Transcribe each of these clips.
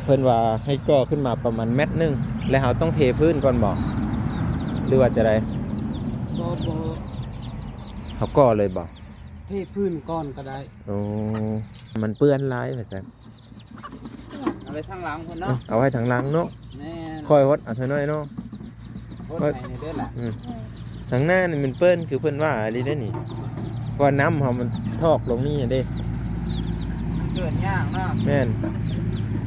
เพิ่นว่าให้ก่อขึ้นมาประมาณ1 เมตรแล้วเราต้องเทพื้นก่อนบ่หรือว่าจะได้บ่เขาก่อเลยบ่เทพื้นก้อนก็ได้โอ้มันเปื้อนหลายว่าซั่นเอาไปทางหลังพุ่นเนาะเอาไว้ทางหลังเนาะแม่นค่อยฮดเอาเท่าน้อยเนาะโพดให้นี่เด้อล่ะทางหน้านี่มันเปื้อนคือเพิ่นว่าอะไรได้นี่เพราะน้ำเฮามันทอกลงนี่เด้เกิดยากเนาะแม่น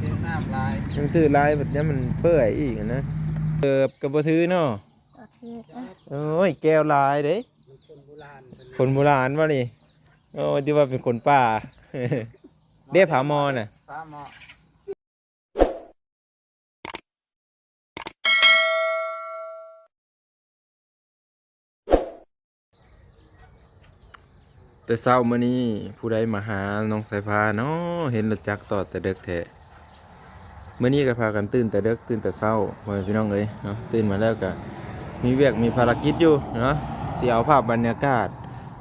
เจอน้ำลายมันคือลายแบบนี้มันเปื่อยอีกนะกับบ่ถือเนาะโอ้ยแก้วลายเด้คนโบราณว่านี่โอ้ที่ว่าเป็นคนป่าเรียกผามอน่ะผาหมอแต่เช้ามื้อนี้ผู้ใดมาหาน้องสายฟ้าเนาะเห็นรถจักรต่อแต่ดึกแท้มื้อนี้ก็พากันตื่นแต่ดึกตื่นแต่เช้าพ่อแม่พี่น้องเอ้ยเนาะตื่นมาแล้วก็มีเวียกมีภารกิจอยู่เนาะสิเอาภาพบรรยากาศ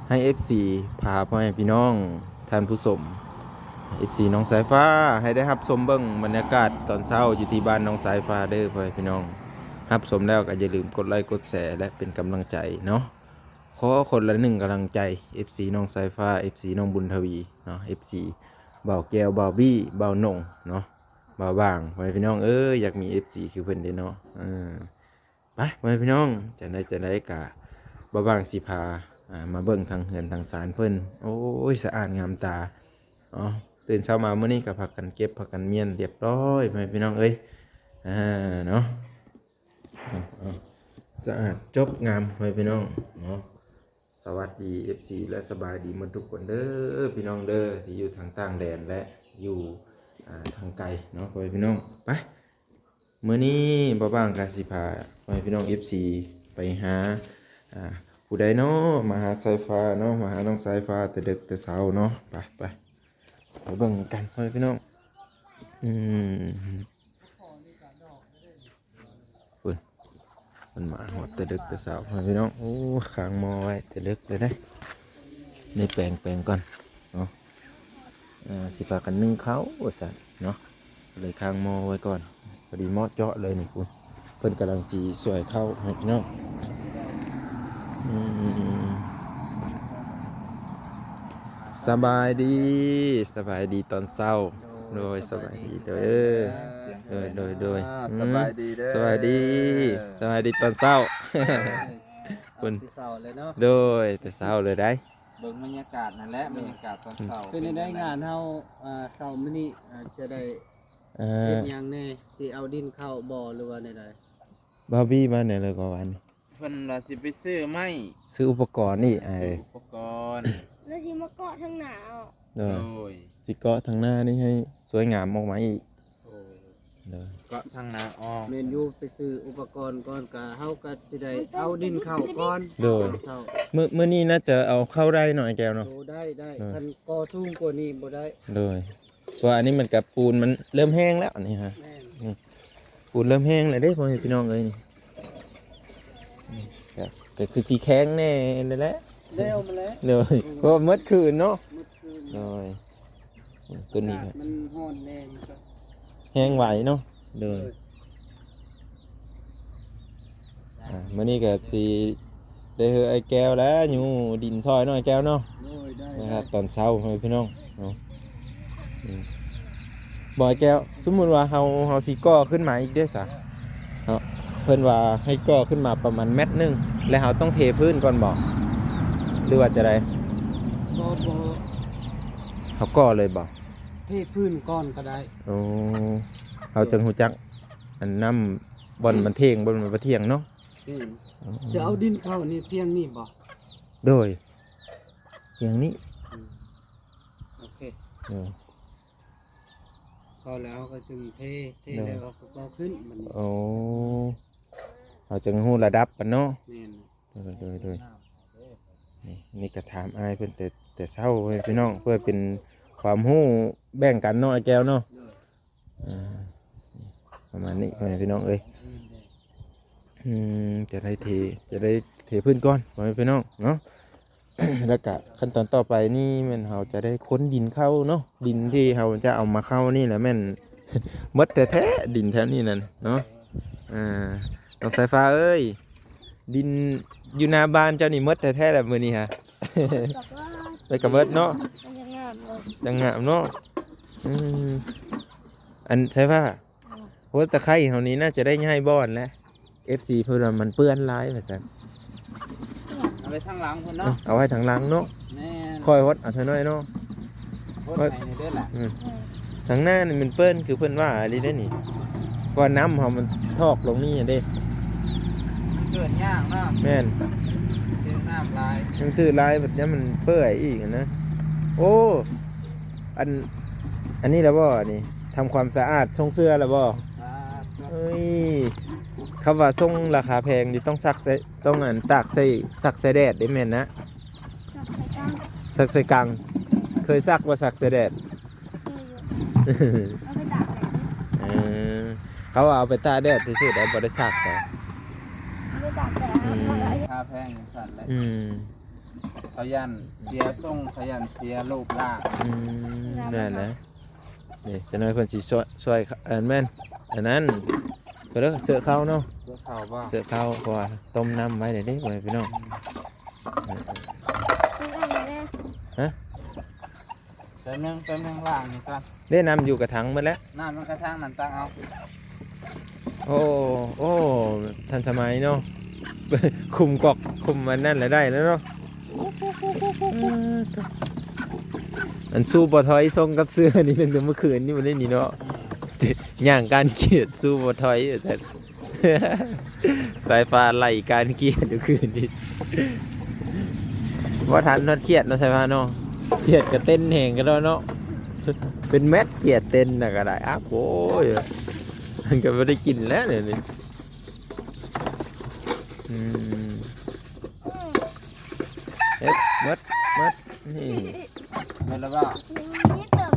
ให้ FC พาพ่อแม่พี่น้องท่านผู้ชม FC น้องสายฟ้าให้ได้รับชมเบิ่งบรรยากาศตอนเช้าอยู่ที่บ้านน้องสายฟ้าเด้อพ่อแม่พี่น้องรับชมแล้วก็อย่าลืมกดไลค์กดแชร์และเป็นกำลังใจเนาะขอคนละ1กำลังใจ FC น้องสายฟ้า FC น้องบุญทวีเนาะ FC บ่าวแก้วบ่าวบี้บ่าวหน่งเนาะบ่าวบางพ่อแม่พี่น้องอยากมี FC คือเพิ่นเด้เนาะไปพ่อแม่พี่น้องจะได้กะบ่าวบางสิพามาเบิ่งทางเฮือนทางศาลเพิ่นโอ้ยสะอาดงามตาอ๋อตื่นเช้ามามื้อนี้ก็พากันเก็บพากันเมียนเรียบร้อยพ่อแม่พี่น้องเนาะสะอาดจบงามพ่อแม่พี่น้องเนาะสวัสดี FC และสบายดีหมดทุกคนเด้อพี่น้องเด้อที่อยู่ทางต่างแดนและอยู่ทางไกลเนาะพ่อแม่พี่น้องไปมื้อนี้บ่บ้างก็สิพาพ่อแม่พี่น้อง FC ไปหาผู้ใดเนาะมาหาสายฟ้าเนาะมาหาน้องสายฟ้าแต่ดึกแต่เช้าเนาะไปเบิ่งกันพ่อแม่พี่น้องมันมาหอดแต่ดึกแต่เช้าพ่อแม่พี่น้องโอ้ขางมอไว้แต่ดึกเลยนะนี่แปลงก่อนเนาะสิพากันนึ่งเขาว่าซั่นเนาะเลยค้างมอไว้ก่อนพอดีหม้อเจาะเลยนี่คุณเพิ่นกำลังสีสวยเข้าพี่น้องสบายดีตอนเช้าโดยสบายดีโดยสบายดีเด้อสบายดีตอนเช้าคุณที่เช้าเลยเนาะโดยแต่เช้าเลยได้เบิ่งบรรยากาศนั่นแหละบรรยากาศตอนเช้าเป็นได้งานเฮาเช้ามื้อนี้จะได้เฮ็ดหยังแน่สิเอาดินเข้าบ่หรือว่าใดๆบาร์บี้มาเนี่ยเลยก่อนเพิ่นว่าสิไปซื้อไม้ซื้ออุปกรณ์นี่อุปกรณ์แล้วสิมาเกาะทางหนาว โดยสิเกาะทางหน้านี่ให้สวยงามออกมาอีกเกาะทางหน้าออกเมนยูไปซื้ออุปกรณ์ก่อนกะเฮาก็สิได้เอาดินเข้าก่อนโดยมื้อนี้น่าจะเอาเข้าได้หน่อยแก้วเนาะได้คันก่อสูงกว่านี้บ่ได้โดยเพราะอันนี้มันกับปูนมันเริ่มแห้งแล้วนี่ฮะนี่ปูนเริ่มแห้งเลยเด้พ่อพี่น้องเอ้ยนี่ก็คือสีแข็งแน่นั่นแหละแล้วมาแล้วเลยเพราะเมื่อคืนเนาะเลยตัวนี้มันฮ้อนแน่แห้งไหวเนาะเลยมื้อนี้ก็สิได้เฮอไอ้แก้วแล้วอยู่ดินซอยเนาะไอ้แก้วเนาะนะครับตอนเช้าพี่น้องเนาะบ่อยแก้วสมมุติว่าเฮาสิก่อขึ้นมาอีกเด้อซะเนาะเพิ่นว่าให้ก่อขึ้นมาประมาณ1 เมตรแล้วเฮาต้องเทพื้นก่อนบ่หรือว่าจะได้บ่เขาก่อเลยบ่เทพื้นก้อนก็ได้โอ้เฮาจังฮู้จักอันน้ำบ่อนมันเทงบ่อนมันบ่เที่ยงเนาะจะเอาดินเข้านี่เพียงนี่บ่โดยอย่างนี้โอเคพอแล้วก็จึงเทแล้วก็เบาขึ้นมันโอ้เราจึงฮู้ระดับกันเนาะโดยนี่ก็ถามอ้ายเพิ่นแต่เช้าพี่น้องเพื่อเป็นความรู้แบ่งกันเนาะไอ้แก้วเนาะประมาณนี้พี่น้องเอ้ยจะได้เทพื้นก่อนพี่น้องเนาะ แล้วก็ขั้นตอนต่อไปนี่แม่นเราจะได้ค้นดินเข้าเนาะดินที่เราจะเอามาเข้านี่แหละแม่น หมดแท้ๆดินแถวนี้นั่นเนาะน้องสายฟ้าเอ้ยดินอยู่หน้าบ้านเจ้านี่หมดแท้ๆแบบมื้อนี้ฮะ ไปกับเบิดเนาะ มันยังงามเลย จังงามเนาะอันใช่ป่ะโหตะไคร้เฮานี้น่าจะได้ง่ายบ่อนแล้ว FC เพิ่นว่ามันเปื้อนหลายว่าซั่น เอาไปทางหลังพุ่นเนาะ เอาไว้ทางหลังเนาะ แม่น คอยฮดเอาเท่าน้อยเนาะ โพดให้นี่เด้อล่ะ ทางหน้านี่มันเปื้อนคือเพิ่นว่าอะไรได้นี่เพราะน้ำเฮามันทอกลงนี่เด้ เกิดยากเนาะ แม่น เจอน้ำลาย ยังตื้อลายแบบนี้มันเปื่อยอีกอะนะโอ้อันนี้แล้วบ่นี่ทำความสะอาดทรงเสื้อแล้วบ่ ครับ เอ้ยคำว่าทรงราคาแพงนี่ต้องซักใส่ต้องตากใส่ซักใส่แดดได้แม่นนะ จับใส่กลาง ซักใส่กังเคยซักว่าซักใส่แดด เอาไปตากแดด เออเขาว่าเอาไปตากแดดที่สุดแล้วบ่ได้ซักแต่ เอาไปตากแดดเอาไป ค่าแพงอย่างสั่นเลย อืม ขยันเสียทรงขยันเสียรูปร่าง นั่นนะนี่จะน้อยเพิ่นสิช่วยแม่นอันนั้นก็เด้อเสื้อเข้าเนาะ เพื่อเขาบ่ เสื้อเข้าเพราะว่าต้มน้ำไว้เดี๋ยวนี้ไว้พี่น้อง ซื้ออะไรเนี่ย เติมนึงล่างนี่ก่อน ได้น้ำอยู่กระถังหมาแล้ว น้ำมันกระทั่งนั่นตั้งเอา โอ้ทันสมัยเนาะ คุมกอกคุมมันนั่นแหละได้แล้วเนาะอันสู้บอถอยทรงกับเสื้อนี่เป็นแต่เมื่อคืนนี่มันได้นี่เนาะย่างการเกียดสู้บอถอยแต่ สายฟ้าไล่การเกียดทุกคืนนี่ว่าทันนอดเครียดเนาะสายฟ้าเนาะเครียดก็เต้นแห่งกันแล้วเนาะ เป็นแมทเกียดเต้นน่ะก็ได้อ้าวโอ้ยมันก็ไม่ได้กินแล้วเนี่ยนี่เอ๊ะมัดนี่ เห็นแล้วบ่ นิดเดียว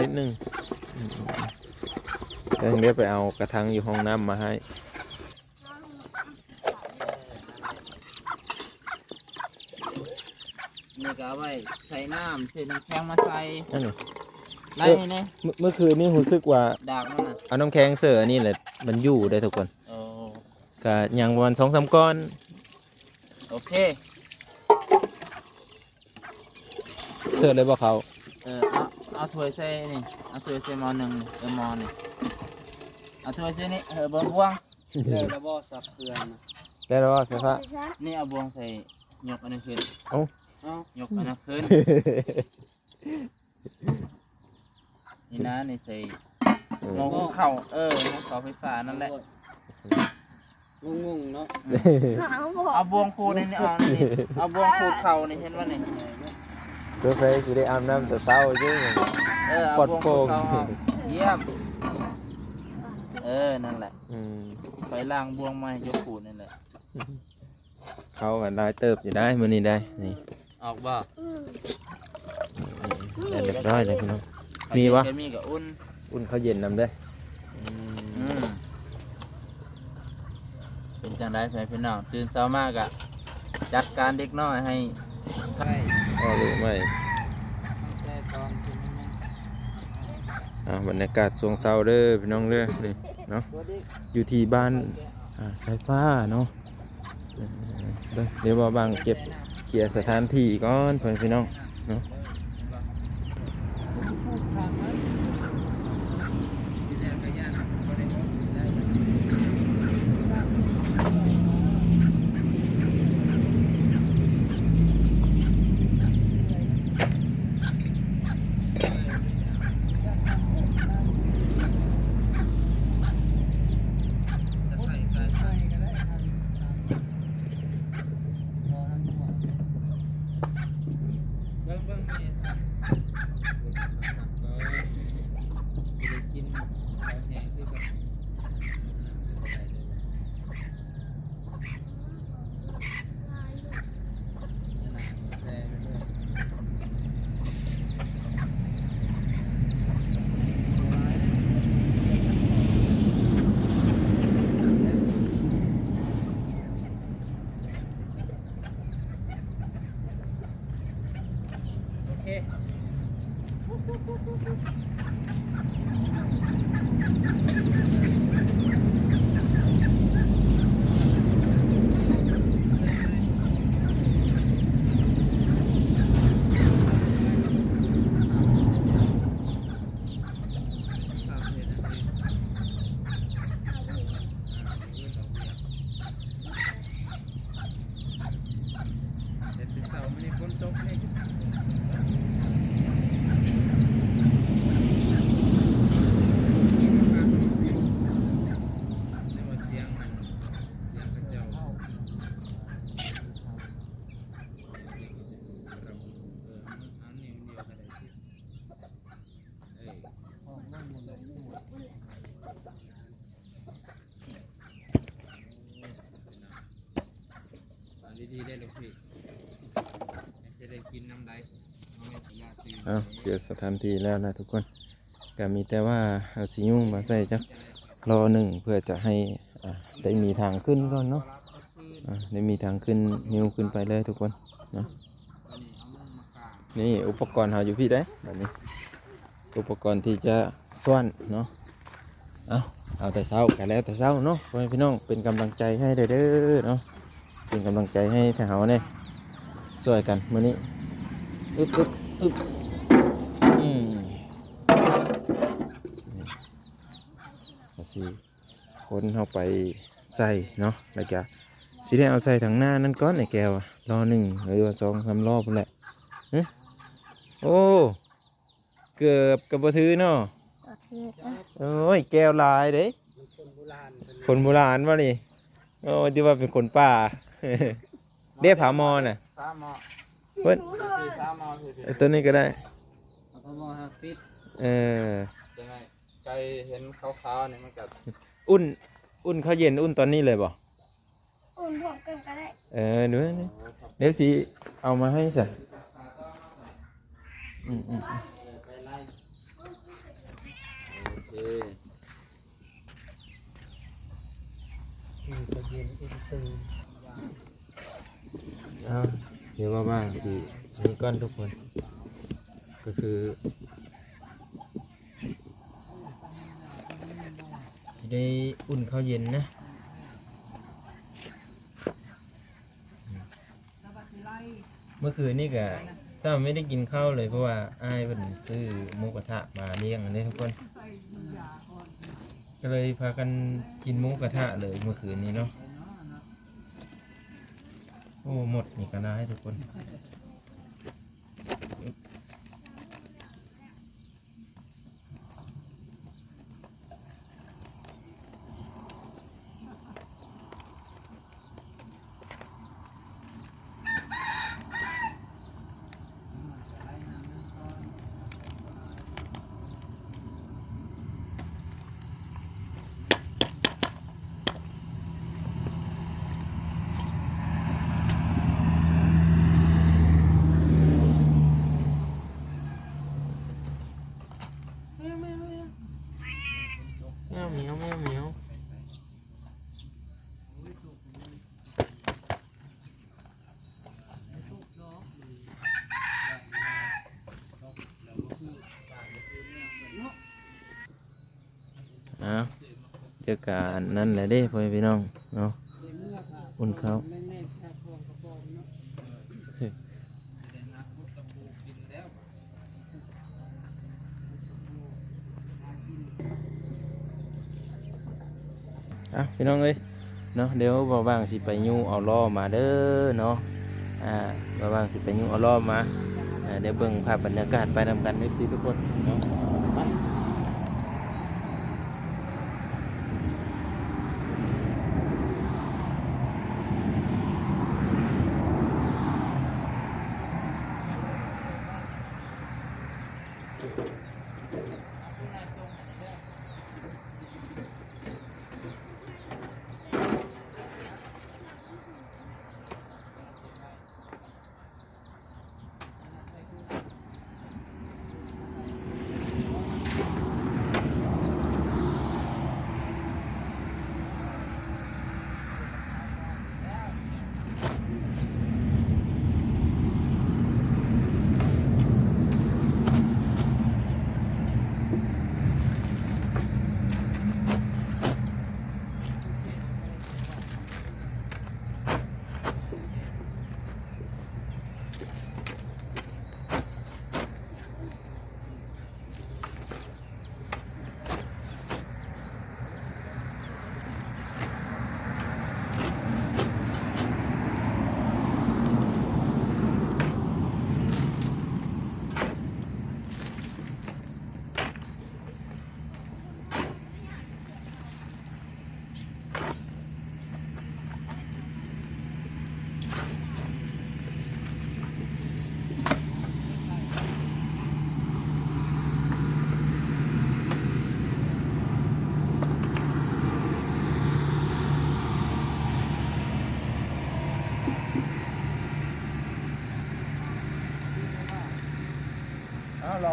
นิดนึงเดี๋ยวเดี๋ยวไปเอากระถางอยู่ห้องน้ำมาให้ นี่ก็เอาไว้ใส่น้ำใส่น้ำแข็งมาใส่ นั่นนี่ ไล่ให้แน่ เมื่อคืนนี่รู้สึกว่า ดากมันน่ะ เอาน้ำแข็งเสือนี่แหละมันอยู่ได้ทุกคน โอ้ ก็ยังวัน2-3ก้อน โอเค เสือเลยบ่เขา เอาถ้วยใส่นี่เอาถ้วยใส่หม้อหนึ่งหม้อนี่เอาถ้วยใส่นี่บวงเลยแล้วบ่สับเกลือนะ ได้แล้วว่าเสื้อผ้า นี่เอาบวงใส่ยกอันนี้ขึ้น เอ้า ยกอันนั้นขึ้นนี่นะนี่ใส่หม้อหุงข้าวหม้อเสาไฟฟ้านั่นแหละงงๆเนาะ เอาบอก เอาบวงคูนี่เอานี่เอาบวงคูเข่านี่เห็นว่านี่ สงสัยสิได้อาบน้ำแต่เช้าใช่ไหม เอาบวงคูเข่าเอาเยี่ยมนั่นแหละ ไปล้างบวงไม้ยกขูดนั่นแหละ เขาก็ได้เติบอยู่ได้มื้อนี้ได้นี่ ออกบ่ ได้เรียบร้อยเลยพี่น้อง มีวะ ก็มีกับอุ่น อุ่นข้าวเย็นนำได้ เป็นจังได้ใส่พี่น้องตื่นเช้ามากอะจัดการเด็กน้อยให้ใช่ อ้อรู้ไหม ใช่ตอนกินนั่น บรรยากาศช่วงเช้าเด้อพี่น้องเด้อนี่เนาะอยู่ที่บ้านสายฟ้าเนาะเดี๋ยวว่าบางเก็บเขี่ยร์สถานที่ก่อนเพื่อนพี่น้องเนาะ เอาเปลี่ยนสถานที่แล้วนะทุกคนก็มีแต่ว่าเอาสิยุ่งมาใส่จักรอหนึ่งเพื่อจะให้ได้มีทางขึ้นก่อนเนาะได้มีทางขึ้นนิ้วขึ้นไปเลยทุกคนเนาะนี่อุปกรณ์เราอยู่พี่ได้แบบนี้อุปกรณ์ที่จะส่วนเนาะเอาแต่เช้ากันแล้วแต่เช้าเนาะพี่น้องเป็นกำลังใจให้เด้อเนาะเป็นกำลังใจให้ทหารเนี่ยช่วยกันมื้อนี้อึบสิคนเข้าไปใส่เนาะแล้วก็สิได้เอาใส่ถังหน้านั่นก้อนไอ้แก้วรอหนึ่งหรือว่าสองทำรอบนั่นแหละโอ้เกือบกับบ่ถือเนาะโอ้ยแก้วลายเด้คนโบราณวะนี่โอ้ที่ว่าเป็นคนป่าเรียกผามอน่ะเพิ่นตัวนี้ก็ได้พมฮักฟิตยังไง ไก่เห็นขาวๆนี่มันก็อุ่นข้าวเย็นอุ่นตอนนี้เลยบ่อุ่นพร้อมกันก็ได้เดี๋ยวสิเอามาให้สิเดี๋ยวว่าบ้างสินี่ก้อนทุกคนก็คือสิได้อุ่นข้าวเย็นนะเมื่อคืนนี่ก็เจ้าไม่ได้กินข้าวเลยเพราะว่าอ้ายเพิ่นซื้อหมูกระทะมาเลี้ยงอันนี้ทุกคนก็เลยพากันกินหมูกระทะเลยเมื่อคืนนี้เนาะโอ้หมดนี่ก็ได้ทุกคนแมวเจอกันนั่นแหละเด้พ่อพี่น้องเนาะอุ่นข้าวพี่น้องเอ้ยเนาะเดี๋ยวบ่าวางสิไปยูเอาล้อมาเด้อเนาะบ่าวางสิไปยูเอาล้อมาเดี๋ยวเบิ่งภาพบรรยากาศไปนำกันทุกคนเนาะ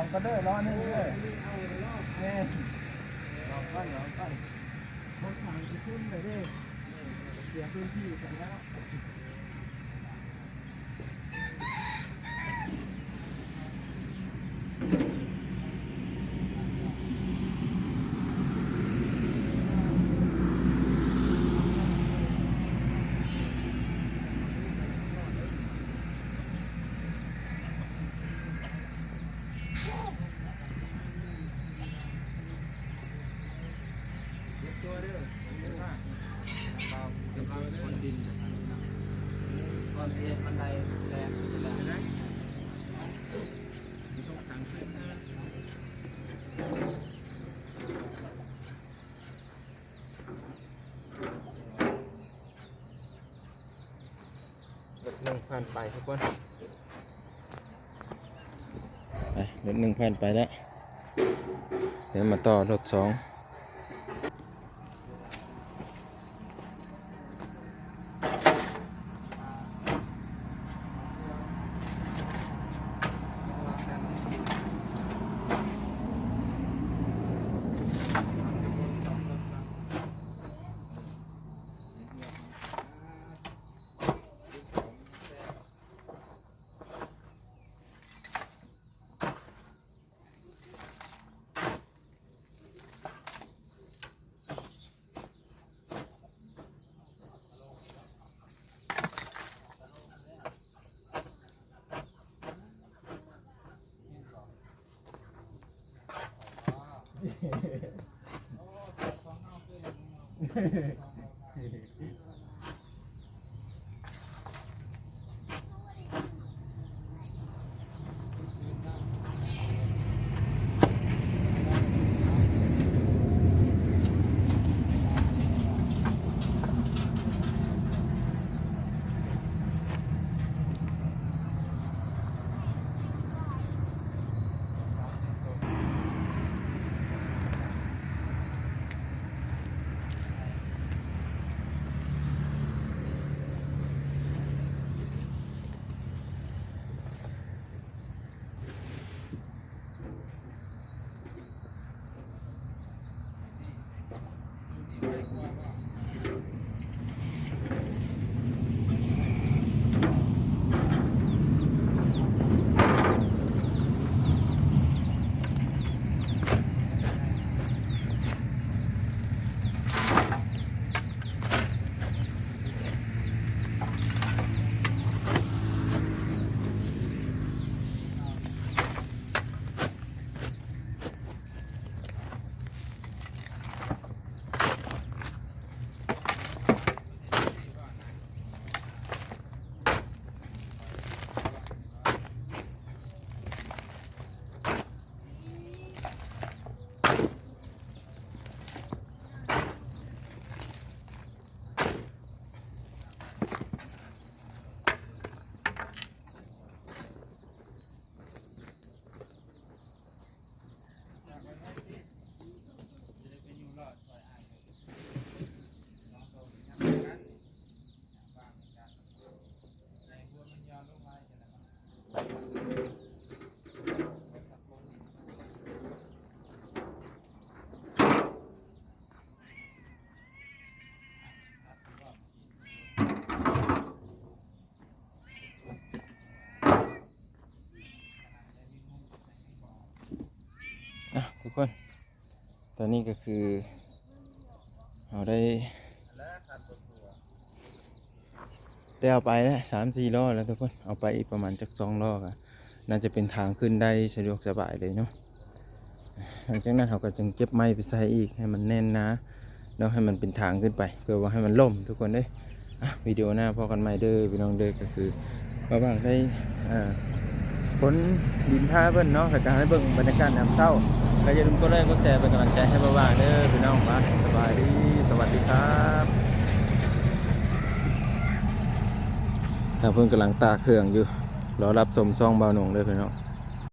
องก็เด้อรอหนึ่งเด้อแม่ลองก่อนคนทางจะขึ้นไปเด้เสียพื้นที่กันแล้วตัวเด้อคนดินตอนเรียนบันไดแรงนะต้องทางขึ้นนะรถหนึ่งผ่านไปทุกคนไปรถหนึ่งผ่านไปแล้วเดี๋ยวมาต่อรถสองทุกคนตอนนี้ก็คือเราได้เอาไปแล้ว3-4 ล้อแล้วทุกคนเอาไปอีกประมาณจัก2 ล้อกันน่าจะเป็นทางขึ้นได้สะดวกสบายเลยเนาะหลังจากนั้นเราก็จึงเก็บไม้ไปใส่อีกให้มันแน่นนะแล้วให้มันเป็นทางขึ้นไปเพื่อว่าให้มันล่มทุกคนเด้วิดีโอหน้าพอกันใหม่เด้อพี่น้องเด้อก็คือระหว่างได้คนดินท่าเบิ่นเนาะแต่การให้เบิ่งบรรยากาศยามเช้าก็อย่าลืมกดไลค์กดแชร์เป็นกำลังใจให้บ้างๆเด้อพี่น้องมาสบายดีสวัสดีครับถ้าเพิ่งกำลังตากเครื่องอยู่รอรับชมซ่องเบาหนุ่งเด้อพี่น้อง